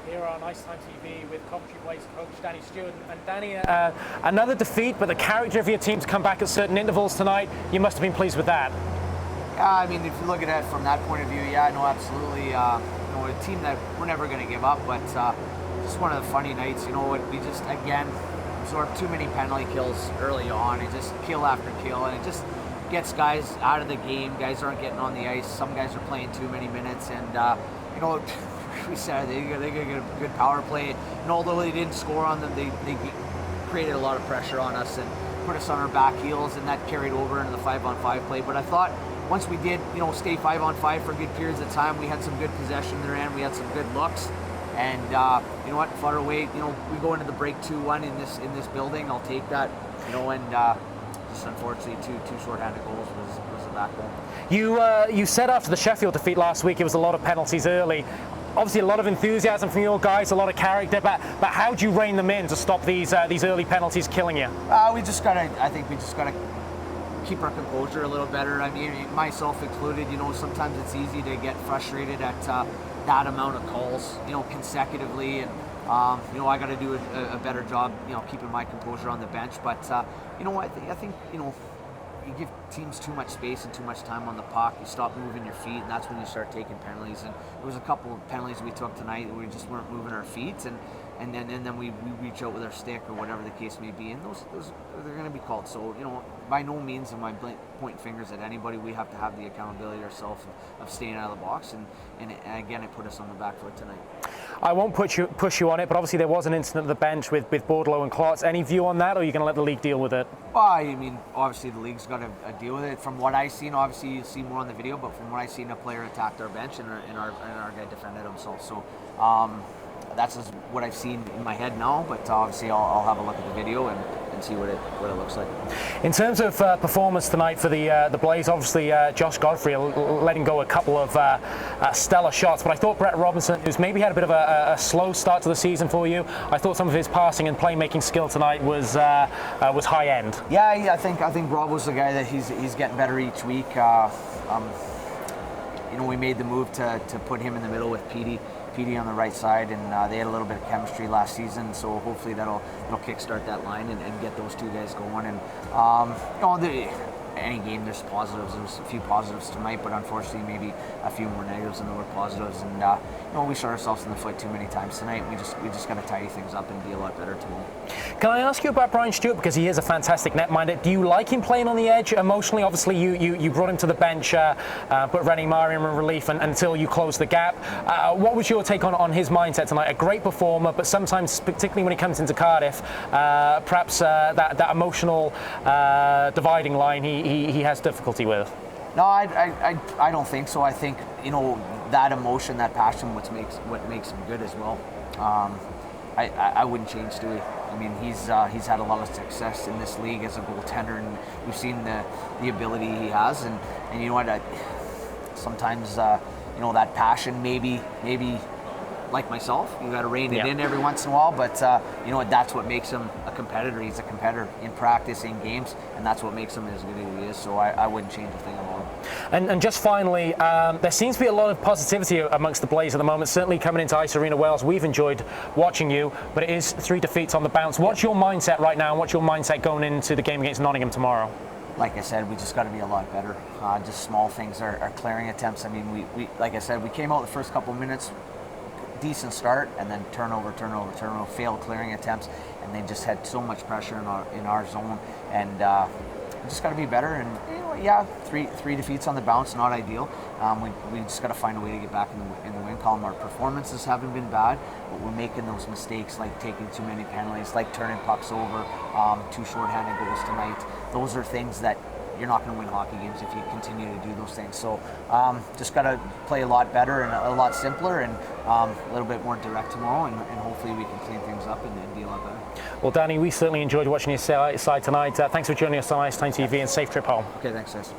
here on IceTime.TV with Coventry Blaze coach Danny Stewart. And Danny, another defeat, but the character of your team to come back at certain intervals tonight, you must have been pleased with that. Yeah, I mean, if you look at it from that point of view, yeah, no, absolutely. A team that we're never going to give up, but just one of the funny nights. We just again absorbed too many penalty kills early on, and just kill after kill, and it just gets guys out of the game. Guys aren't getting on the ice. Some guys are playing too many minutes, and we said they got a good power play. And although they didn't score on them, they created a lot of pressure on us and put us on our back heels, and that carried over into the 5-on-5 play. But I thought once we did, stay 5-on-5 for good periods of time, we had some good possession in their end. We had some good looks, and you know what, far away. We go into the break 2-1 in this building. I'll take that. And just unfortunately, two shorthanded goals was the backbone. You said after the Sheffield defeat last week, it was a lot of penalties early. Obviously, a lot of enthusiasm from your guys, a lot of character. But how do you rein them in to stop these early penalties killing you? I think we just gotta keep our composure a little better. I mean, myself included. Sometimes it's easy to get frustrated at that amount of calls, consecutively, and I got to do a better job, keeping my composure on the bench. But I think you give teams too much space and too much time on the puck. You stop moving your feet, and that's when you start taking penalties. And there was a couple of penalties we took tonight where we just weren't moving our feet, and then we reach out with our stick or whatever the case may be, and those they're going to be called. So by no means am I pointing fingers at anybody. We have to have the accountability ourselves of staying out of the box, and again, it put us on the back foot tonight. I won't push you on it, but obviously there was an incident at the bench with Bordeaux and Klotz. Any view on that, or are you going to let the league deal with it? Well, I mean, obviously the league's got to deal with it. From what I've seen, obviously you see more on the video, but from what I've seen, a player attacked our bench and our guy defended himself. So that's just what I've seen in my head now, but obviously I'll have a look at the video and see what it looks like. In terms of performance tonight for the Blaze, obviously Josh Godfrey letting go a couple of stellar shots, but I thought Brett Robinson, who's maybe had a bit of a slow start to the season for you, I thought some of his passing and playmaking skill tonight was high end. Yeah, I think Rob was the guy that he's getting better each week. We made the move to put him in the middle with Petey on the right side, and they had a little bit of chemistry last season, so hopefully that'll kickstart that line and get those two guys going. And any game there's positives. There's a few positives tonight, but unfortunately maybe a few more negatives than there were positives. And we shot ourselves in the foot too many times tonight. We just got to tidy things up and be a lot better tomorrow. Can I ask you about Brian Stewart, because he is a fantastic netminder? Do you like him playing on the edge emotionally? Obviously you brought him to the bench, put Rennie Mariam in relief until you closed the gap. What was your take on his mindset tonight? A great performer, but sometimes, particularly when he comes into Cardiff, perhaps that emotional dividing line he has difficulty with. No, I don't think so. I think that emotion, that passion, what makes him good as well. I wouldn't change Stewie. I mean, he's had a lot of success in this league as a goaltender, and we've seen the ability he has. And you know what? Sometimes that passion, maybe like myself, you got to rein it in every once in a while. But that's what makes him a competitor. He's a competitor in practice, in games, and that's what makes him as good as he is. So I wouldn't change a thing about him. And just finally, there seems to be a lot of positivity amongst the Blaze at the moment. Certainly coming into Ice Arena Wales, we've enjoyed watching you, but it is 3 defeats on the bounce. What's your mindset right now, and what's your mindset going into the game against Nottingham tomorrow? Like I said, we just got to be a lot better. Just small things are clearing attempts. I mean, we like I said, we came out the first couple of minutes, decent start, and then turnover, failed clearing attempts, and they just had so much pressure in our zone, and we just got to be better. And three defeats on the bounce, not ideal. We just got to find a way to get back in the win column. Our performances haven't been bad, but we're making those mistakes, like taking too many penalties, like turning pucks over, 2 shorthanded goals tonight. Those are things that you're not going to win hockey games if you continue to do those things. So just got to play a lot better and a lot simpler, and a little bit more direct tomorrow, and hopefully we can clean things up and be a lot better. Well, Danny, we certainly enjoyed watching your side tonight. Thanks for joining us on IceTime TV, and safe trip home. Okay, thanks, guys.